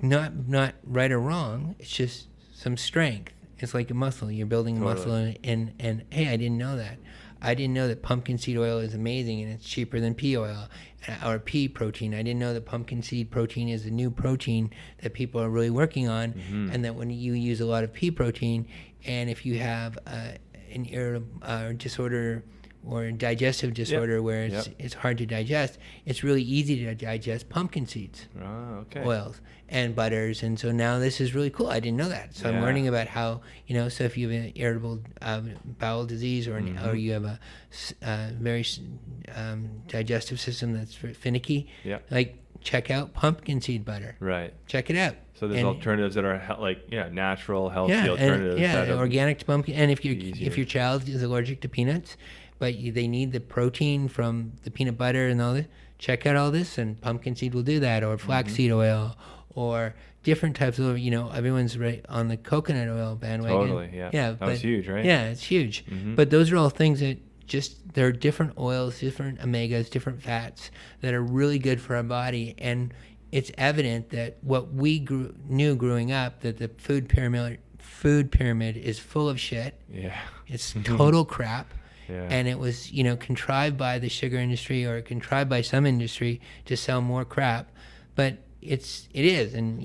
not right or wrong, it's just some strength. It's like a muscle. You're building a muscle, and hey, I didn't know that. I didn't know that pumpkin seed oil is amazing and it's cheaper than pea oil or pea protein. I didn't know that pumpkin seed protein is a new protein that people are really working on, and that when you use a lot of pea protein, and if you have an irritable disorder or a digestive disorder where it's hard to digest, it's really easy to digest pumpkin seeds, oils, and butters. And so now this is really cool. I didn't know that. So I'm learning about how, so if you have an irritable bowel disease, or you have a very digestive system that's finicky, like, check out pumpkin seed butter. Right. Check it out. So there's alternatives that are natural, healthy alternatives. Organic to pumpkin. And if your child is allergic to peanuts, but they need the protein from the peanut butter and all this, check out all this, and pumpkin seed will do that, or flaxseed oil, or different types of, everyone's right on the coconut oil bandwagon. Totally, yeah. That was huge, right? Yeah, it's huge. Mm-hmm. But those are all things that there are different oils, different omegas, different fats that are really good for our body. And it's evident that what we knew growing up, that the food pyramid is full of shit. Yeah. It's total crap. Yeah. And it was, contrived by the sugar industry, or contrived by some industry to sell more crap. But it is, and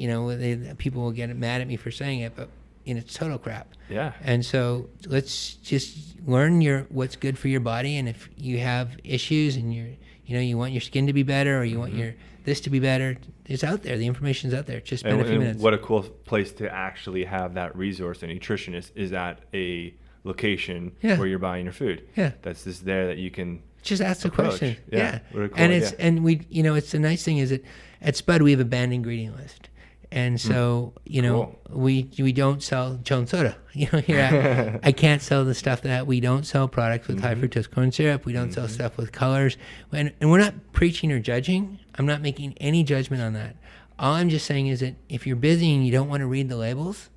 people will get mad at me for saying it, but it's total crap. Yeah. And so let's just learn what's good for your body, and if you have issues and you want your skin to be better, or you want your this to be better, it's out there. The information's out there. Just spend a few minutes. What a cool place to actually have that resource. A nutritionist is at a location where you're buying your food. Yeah. That's just there that you can just ask the question. Yeah. Cool, and we, it's the nice thing is that at Spud we have a banned ingredient list. And so, cool. we don't sell Jones soda. Here I can't sell the stuff that we don't sell products with high fructose corn syrup. We don't sell stuff with colors. And we're not preaching or judging. I'm not making any judgment on that. All I'm just saying is that if you're busy and you don't want to read the labels,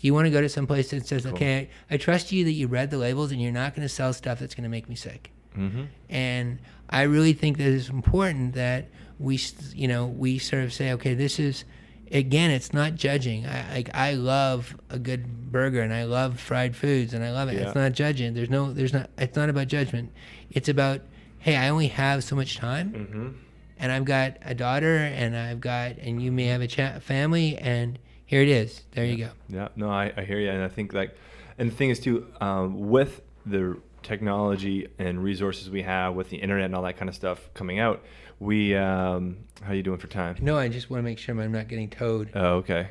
you want to go to some place that says, okay, I trust you that you read the labels and you're not going to sell stuff that's going to make me sick. Mm-hmm. And I really think that it's important that we sort of say, okay, this is, again, it's not judging. I love a good burger, and I love fried foods, and I love it. Yeah. It's not judging. It's not about judgment. It's about, hey, I only have so much time, and I've got a daughter, and you may have a family, and here it is. There you go. Yeah, no, I hear you, and I think and the thing is too, with the technology and resources we have, with the internet and all that kind of stuff coming out, how are you doing for time? No, I just want to make sure I'm not getting towed. Oh, okay.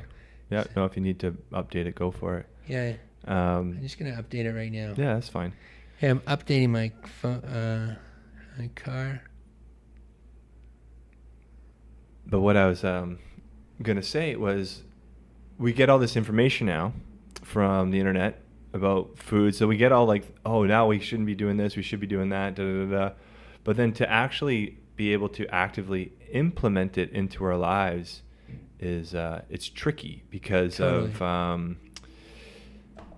Yeah, no, if you need to update it, go for it. Yeah. I'm just going to update it right now. Yeah, that's fine. Hey, I'm updating my phone, my car. But what I was going to say was, we get all this information now from the internet about food. So we get all like, oh, now we shouldn't be doing this, we should be doing that, da-da-da-da. But then to actually be able to actively implement it into our lives is it's tricky because of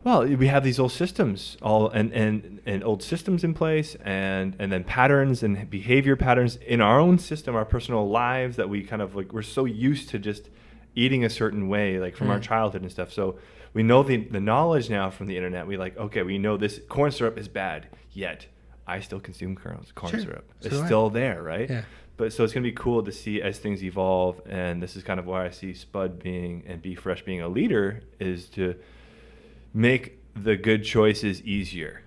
we have these old systems and old systems in place, and then patterns and behavior patterns in our own system, our personal lives, that we kind of like, we're so used to just eating a certain way, like from our childhood and stuff. So we know the knowledge now from the internet. We we know this corn syrup is bad, yet I still consume corn syrup. It's still there, right? Yeah. But so it's going to be cool to see as things evolve, and this is kind of why I see Spud and Be Fresh being a leader, is to make the good choices easier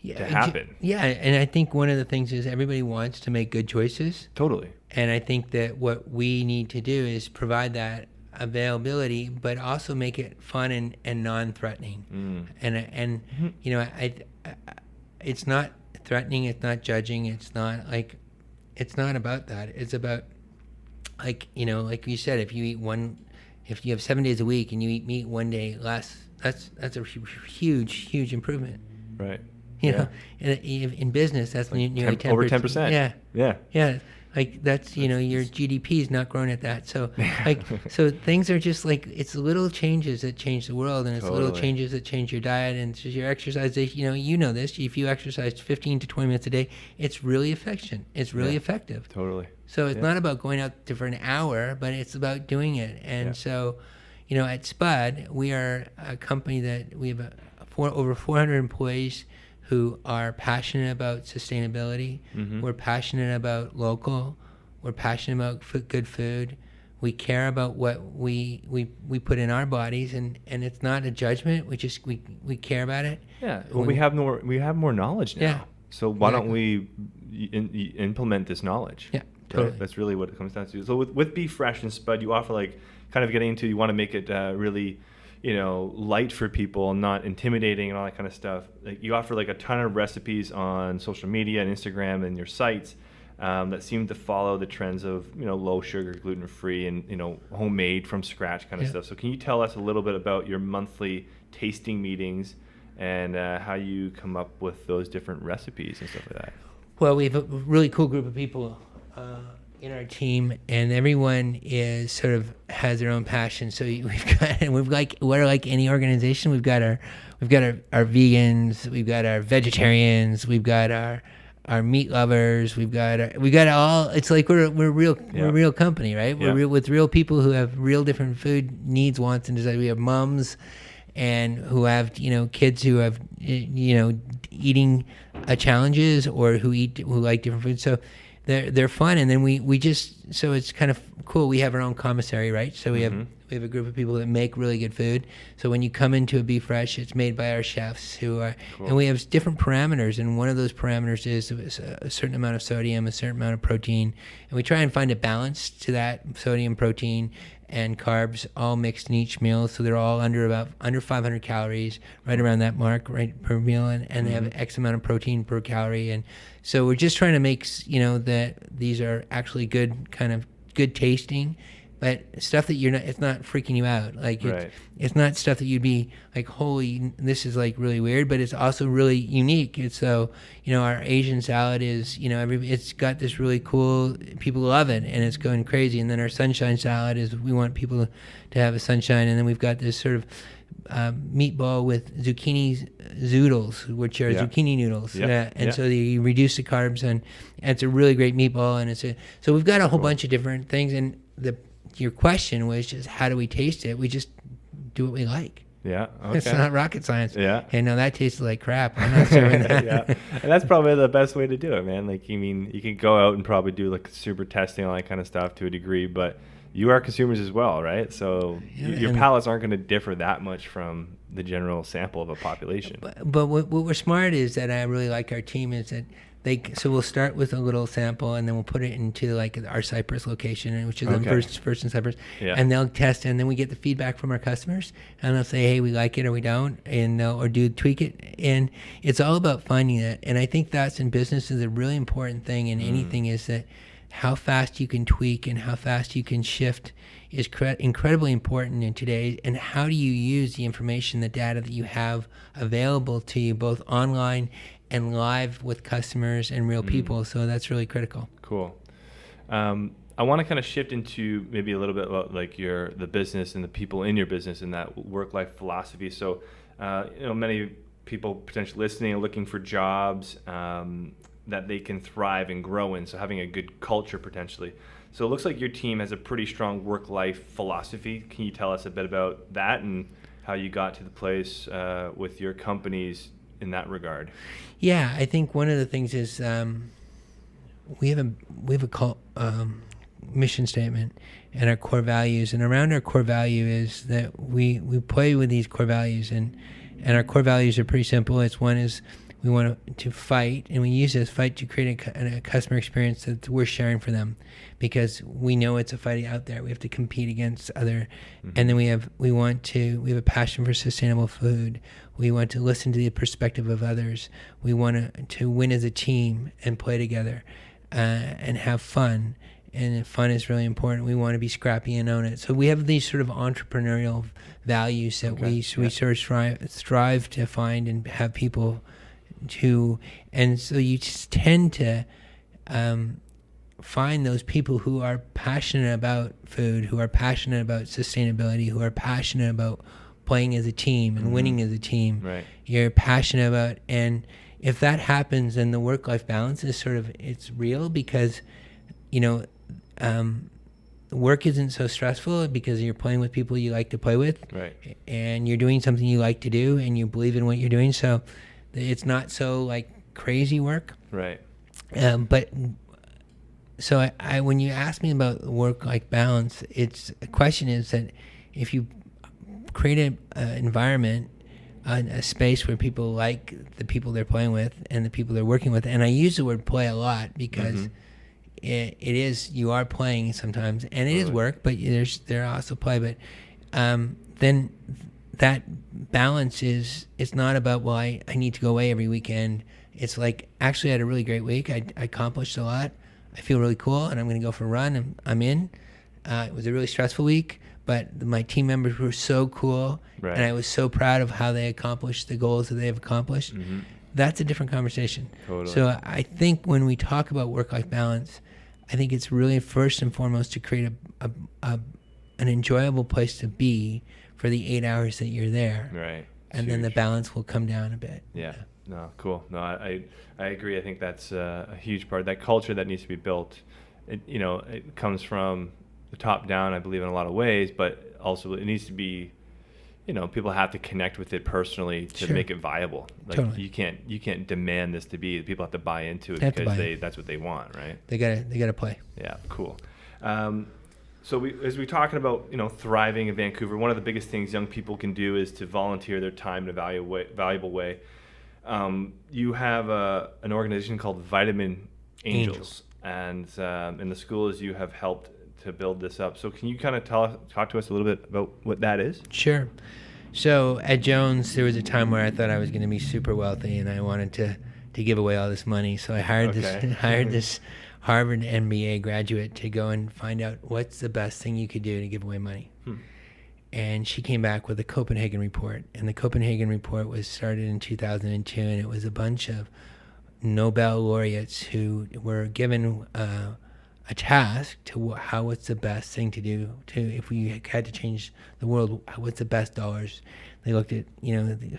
to happen. Yeah, and I think one of the things is everybody wants to make good choices. Totally. And I think that what we need to do is provide that availability, but also make it fun and non-threatening. And you know, it's not threatening, it's not judging, it's not about that. It's about, like, you know, like you said, if you have 7 days a week and you eat meat one day less, that's a huge improvement. Right. You know, in business, that's like nearly 10%. Over 10%. Yeah. Like that's, you know, your GDP is not growing at that. So like, so things are just like, it's little changes that change the world, and it's little changes that change your diet, and it's just your exercise. You know this, if you exercise 15 to 20 minutes a day, it's really effective. It's really effective. Totally. So it's not about going out for an hour, but it's about doing it. And so, you know, at Spud, we are a company that we have over 400 employees who are passionate about sustainability. We're passionate about local. We're passionate about good food. We care about what we put in our bodies, and it's not a judgment. We care about it. Yeah. Well, we have more knowledge now. Yeah. So why don't we implement this knowledge? Yeah. Totally. Right? That's really what it comes down to. So with Be Fresh and Spud, you offer, like, kind of getting into, you want to make it really, you know, light for people, not intimidating and all that kind of stuff. Like, you offer like a ton of recipes on social media and Instagram and your sites that seem to follow the trends of, you know, low sugar, gluten free, and, you know, homemade from scratch kind of stuff. So can you tell us a little bit about your monthly tasting meetings and how you come up with those different recipes and stuff like that? Well, we have a really cool group of people in our team, and everyone is sort of has their own passion. So we're like any organization. We've got our vegans, we've got our vegetarians, we've got our meat lovers, we've got all. It's like we're a real company, right? We're with real people who have real different food needs, wants, and desires. We have moms and who have, you know, kids who have, you know, eating challenges, or who like different foods. So they're fun, and then we just, so it's kind of cool. We have our own commissary, right? So we have a group of people that make really good food. So when you come into a Be Fresh, it's made by our chefs who are, and we have different parameters, and one of those parameters is a certain amount of sodium, a certain amount of protein, and we try and find a balance to that sodium, protein, and carbs all mixed in each meal, so they're all under 500 calories, right around that mark, right, per meal, and they have X amount of protein per calorie. And so we're just trying to make, you know, that these are actually good tasting, but stuff that it's not freaking you out. Like, it's not stuff that you'd be like, holy, this is like really weird, but it's also really unique. And so, you know, our Asian salad is, you know, it's got this really cool, people love it, and it's going crazy. And then our sunshine salad is, we want people to have a sunshine. And then we've got this sort of meatball with zucchini zoodles, which are zucchini noodles. So you reduce the carbs, and it's a really great meatball. And so we've got a whole bunch of different things. And your question was just, how do we taste it? We just do what we like. Yeah. Okay. It's not rocket science. Yeah. And no, that tastes like crap. I'm not serving that. Yeah. And that's probably the best way to do it, man. Like, I mean, you can go out and probably do like super testing, all that kind of stuff to a degree, but you are consumers as well, right? So your palates aren't going to differ that much from the general sample of a population. But what we're smart is that I really like our team is that so we'll start with a little sample, and then we'll put it into like our Cypress location, which is first in Cypress, and they'll test, and then we get the feedback from our customers, and they'll say, hey, we like it or we don't, and or tweak it, and it's all about finding it. And I think that's, in business, is a really important thing in anything, is that how fast you can tweak and how fast you can shift is incredibly important in today. And how do you use the information, the data that you have available to you, both online and live with customers and real people. So that's really critical. Cool. I want to kind of shift into maybe a little bit about like the business and the people in your business and that work-life philosophy. So, you know, many people potentially listening are looking for jobs that they can thrive and grow in. So having a good culture potentially. So it looks like your team has a pretty strong work-life philosophy. Can you tell us a bit about that and how you got to the place with your companies in that regard? Yeah, I think one of the things is we have a mission statement and our core values, and around our core value is that we play with these core values, and And our core values are pretty simple. One is we want to fight, and we use this fight to create a customer experience that we're sharing for them, because we know it's a fight out there. We have to compete against other, and then we have a passion for sustainable food. We want to listen to the perspective of others. We want to win as a team and play together, and have fun. And fun is really important. We want to be scrappy and own it. So we have these sort of entrepreneurial values that we sort of strive to find and have people to. And so you just tend to find those people who are passionate about food, who are passionate about sustainability, who are passionate about playing as a team and winning as a team. Right. You're passionate about, and if that happens, then the work-life balance is it's real, because work isn't so stressful because you're playing with people you like to play with, right? And you're doing something you like to do, and you believe in what you're doing. So it's not so like crazy work, right? But so I when you ask me about work-life balance, a question is that if you create an environment, a space where people like the people they're playing with and the people they're working with, and I use the word play a lot because it is, you are playing sometimes, and it is work, but there are also play. But then that balance it's not about, well, I need to go away every weekend. It's like, actually I had a really great week. I accomplished a lot. I feel really cool, and I'm going to go for a run, and I'm in. It was a really stressful week, but my team members were so cool, and I was so proud of how they accomplished the goals that they have accomplished. That's a different conversation. Totally. So I think when we talk about work-life balance, I think it's really first and foremost to create an enjoyable place to be for the 8 hours that you're there. Right. And then the balance will come down a bit. Yeah. No, cool. No, I agree. I think that's a huge part. That culture that needs to be built, it comes from the top down, I believe, in a lot of ways, but also it needs to be, people have to connect with it personally to make it viable. Like totally. You can't demand this to be. People have to buy into it because that's what they want, right? They gotta play. Yeah, cool. So as we're talking about, thriving in Vancouver, one of the biggest things young people can do is to volunteer their time in a valuable way. You have an organization called Vitamin Angels. And in the schools you have helped to build this up. So can you kind of talk to us a little bit about what that is? Sure. So at Jones, there was a time where I thought I was going to be super wealthy, and I wanted to give away all this money. So I hired this Harvard MBA graduate to go and find out what's the best thing you could do to give away money. And she came back with the Copenhagen Report. And the Copenhagen Report was started in 2002, and it was a bunch of Nobel laureates who were given a task to what's the best thing to do if we had to change the world, what's the best dollars. They looked at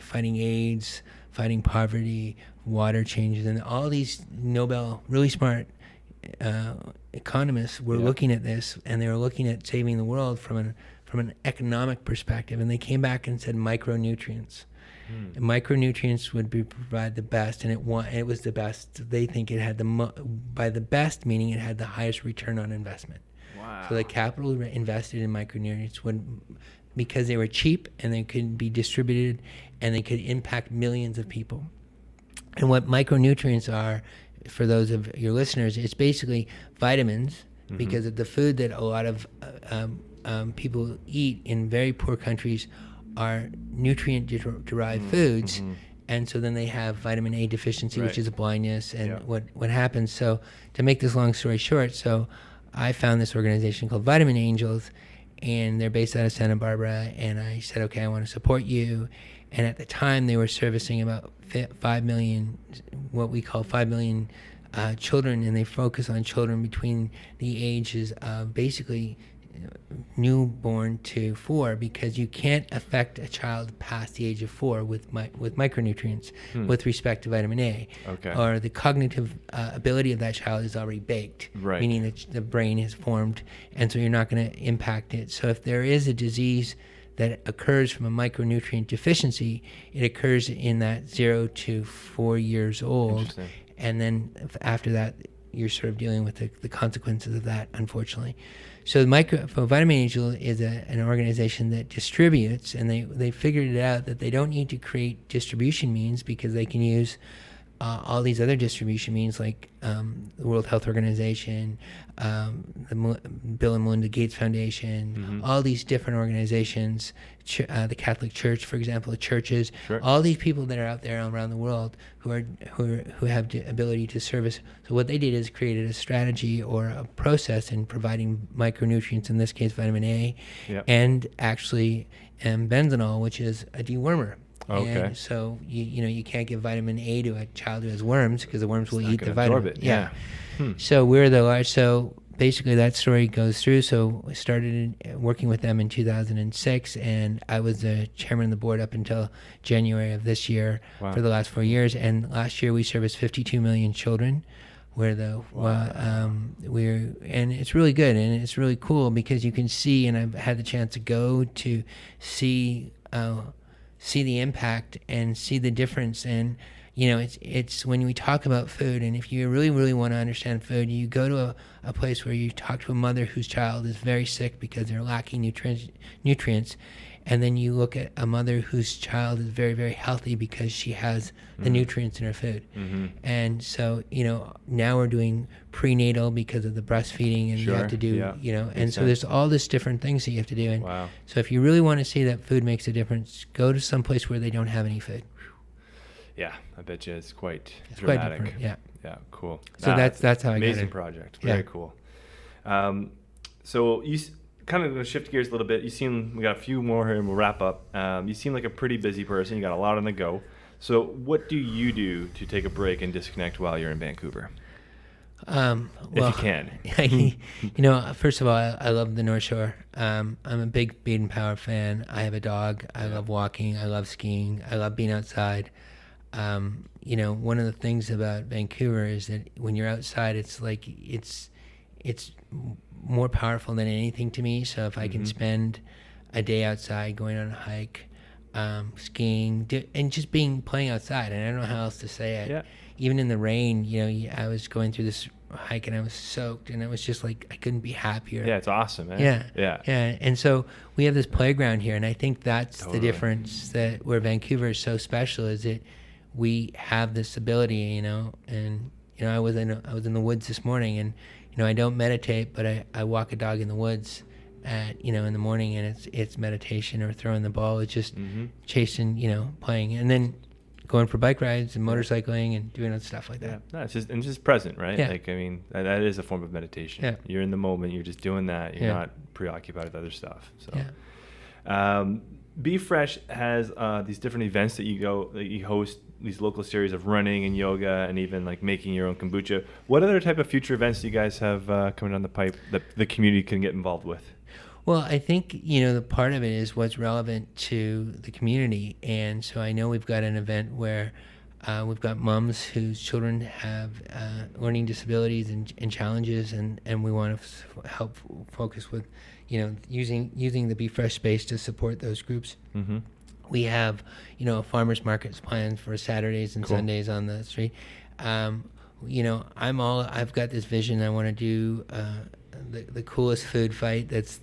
fighting AIDS, fighting poverty, water changes, and all these Nobel, really smart economists were looking at this, and they were looking at saving the world from an economic perspective, and they came back and said micronutrients. And micronutrients would provide the best, and it was the best. They think it had by the best meaning it had the highest return on investment. Wow! So the capital invested in micronutrients because they were cheap and they could be distributed and they could impact millions of people. And what micronutrients are, for those of your listeners, it's basically vitamins, because of the food that a lot of people eat in very poor countries are nutrient-derived foods, and so then they have vitamin A deficiency, which is a blindness, and what happens. So to make this long story short, so I found this organization called Vitamin Angels, and they're based out of Santa Barbara, and I said, okay, I want to support you. And at the time, they were servicing about 5 million, what we call 5 million children, and they focus on children between the ages of basically newborn to 4, because you can't affect a child past the age of 4 with micronutrients with respect to vitamin A. Okay. Or the cognitive ability of that child is already baked, meaning that the brain is formed, and so you're not going to impact it. So if there is a disease that occurs from a micronutrient deficiency, it occurs in that 0 to 4 years old, and then after that you're sort of dealing with the consequences of that, unfortunately. So Vitamin Angel is an organization that distributes, and they figured it out that they don't need to create distribution means because they can use all these other distribution means like the World Health Organization, the Bill and Melinda Gates Foundation, all these different organizations, the Catholic Church, for example, churches, all these people that are out there around the world who have the ability to service. So what they did is created a strategy or a process in providing micronutrients, in this case vitamin A, and actually benzoyl, which is a dewormer. Okay. And so you can't give vitamin A to a child who has worms because the worms will eat the vitamin. It. Yeah. So we're the large. So basically that story goes through. So I started working with them in 2006, and I was the chairman of the board up until January of this year for the last 4 years. And last year we serviced 52 million children. And it's really good and it's really cool because you can see, and I've had the chance to go to see the impact and see the difference. And it's when we talk about food, and if you really, really want to understand food, you go to a place where you talk to a mother whose child is very sick because they're lacking nutrients, and then you look at a mother whose child is very, very healthy because she has the nutrients in her food. And so now we're doing prenatal because of the breastfeeding, and you have to do and so there's all this different things that you have to do. And so if you really want to see that food makes a difference, go to some place where they don't have any food. Yeah, I bet you it's quite dramatic. Quite different. Yeah, cool. So that's how I got it. Amazing project. Very cool. So you kind of shift gears a little bit. We got a few more here and we'll wrap up. You seem like a pretty busy person. You got a lot on the go. So what do you do to take a break and disconnect while you're in Vancouver? If you can. First of all, I love the North Shore. I'm a big Baden Powell fan. I have a dog. I love walking. I love skiing. I love being outside. One of the things about Vancouver is that when you're outside, it's like it's more powerful than anything to me. So if I can spend a day outside, going on a hike, skiing, and just playing outside, and I don't know how else to say it. Yeah. Even in the rain, I was going through this hike and I was soaked, and it was just like I couldn't be happier. Yeah, it's awesome, man. Yeah. And so we have this playground here, and I think that's the difference that where Vancouver is so special is that we have this ability, and I was in the woods this morning, and I don't meditate, but I walk a dog in the woods in the morning, and it's meditation, or throwing the ball. It's just chasing, playing, and then going for bike rides and motorcycling and doing stuff like that. No, it's just present, right? Yeah. Like, I mean, that is a form of meditation. Yeah. You're in the moment. You're just doing that. You're not preoccupied with other stuff. So, Be Fresh has these different events that you host, these local series of running and yoga, and even like making your own kombucha. What other type of future events do you guys have coming down the pipe that the community can get involved with? Well, I think, the part of it is what's relevant to the community. And so I know we've got an event where we've got moms whose children have learning disabilities and challenges, and we want to help focus with, using the Be Fresh space to support those groups. Mm-hmm. We have, farmers markets planned for Saturdays and Sundays on the street. I've got this vision. I want to do the coolest food fight that's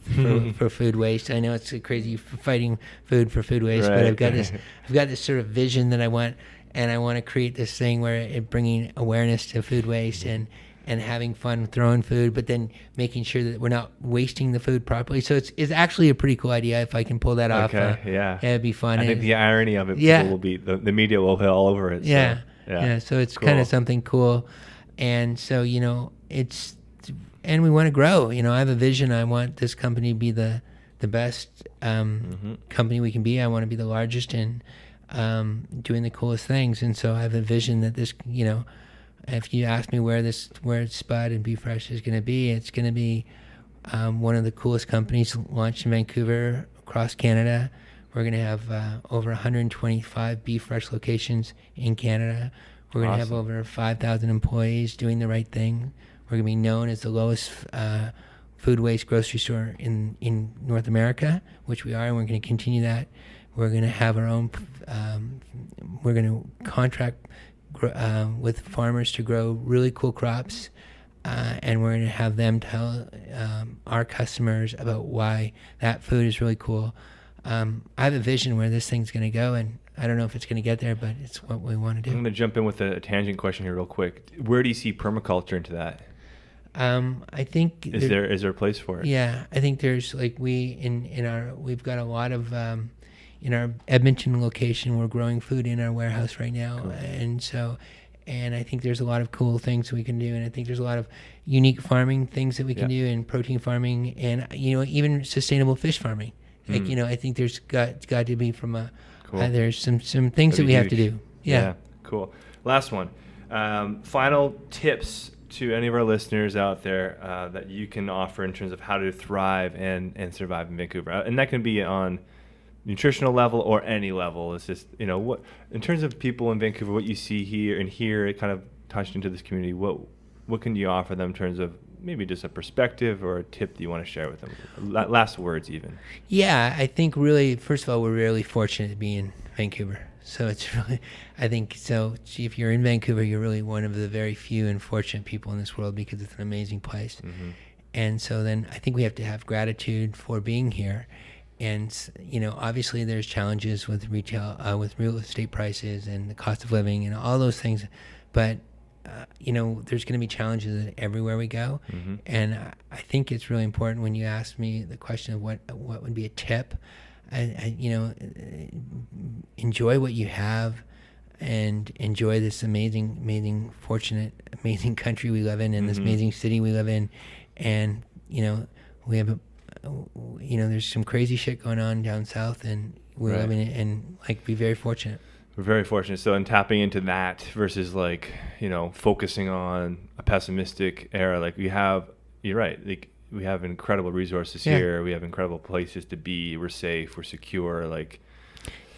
for food waste. I know it's crazy fighting food for food waste, but I've got this sort of vision that I want, and I want to create this thing where it bringing awareness to food waste and having fun throwing food, but then making sure that we're not wasting the food properly. So it's actually a pretty cool idea if I can pull that off. It'd be fun. I think the irony of it, people will be the media will hit all over it. So it's cool. Kind of something cool, and so and we want to grow. I have a vision. I want this company to be the best company we can be. I want to be the largest in doing the coolest things, and so I have a vision that this, if you ask me where Spud and Be Fresh is going to be, it's going to be one of the coolest companies launched in Vancouver, across Canada. We're going to have over 125 Be Fresh locations in Canada. We're going to have over 5,000 employees doing the right thing. We're going to be known as the lowest food waste grocery store in North America, which we are, and we're going to continue that. We're going to have our own, we're going to contract with farmers to grow really cool crops. and we're going to have them tell our customers about why that food is really cool. I have a vision where this thing's going to go, and I don't know if it's going to get there, but it's what we want to do. I'm going to jump in with a tangent question here real quick. Where do you see permaculture into that? I think is there a place for it? Yeah, I think there's like we've got a lot of in our Edmonton location. We're growing food in our warehouse right now, cool. And I think there's a lot of cool things we can do, and I think there's a lot of unique farming things that we can do, and protein farming, and even sustainable fish farming. Like I think there's got to be from a cool. There's some things that we have to do. Yeah, cool. Last one. Final tips to any of our listeners out there that you can offer in terms of how to thrive and survive in Vancouver, and that can be on nutritional level or any level. It's just what in terms of people in Vancouver, what you see here, it kind of touched into this community. What can you offer them in terms of maybe just a perspective or a tip that you want to share with them? Last words, even. Yeah, I think really, first of all, we're really fortunate to be in Vancouver. So it's really, I think, so if you're in Vancouver, you're really one of the very few and fortunate people in this world because it's an amazing place. Mm-hmm. And so then I think we have to have gratitude for being here. And, obviously there's challenges with retail, with real estate prices and the cost of living and all those things. But, there's going to be challenges everywhere we go. Mm-hmm. And I think it's really important when you ask me the question of what would be a tip. Enjoy what you have and enjoy this amazing, fortunate, amazing country we live in and this amazing city we live in. And, we have there's some crazy shit going on down south, and we're living it, and be very fortunate. We're very fortunate. So in tapping into that versus focusing on a pessimistic era, you're right. We have incredible resources here. We have incredible places to be. We're safe. We're secure.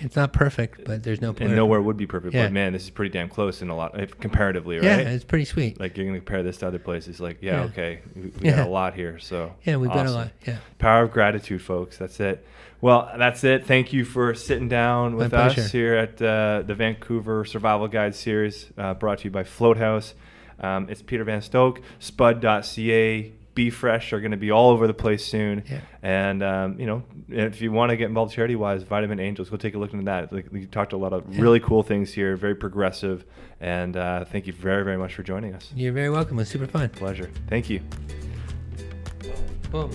It's not perfect, but there's no point. And nowhere would be perfect. Yeah. But man, this is pretty damn close in a lot, comparatively, right? Yeah, it's pretty sweet. You're going to compare this to other places. Okay, we got a lot here. So yeah, we've got a lot. Yeah. Power of gratitude, folks. That's it. Well, that's it. Thank you for sitting down with us here at the Vancouver Survival Guide series, brought to you by Float House. It's Peter van Stolk, Spud.ca. Be Fresh are going to be all over the place soon. Yeah. And, if you want to get involved charity-wise, Vitamin Angels, go take a look into that. We talked a lot of really cool things here, very progressive. And thank you very, very much for joining us. You're very welcome. It was super fun. Pleasure. Thank you. Boom.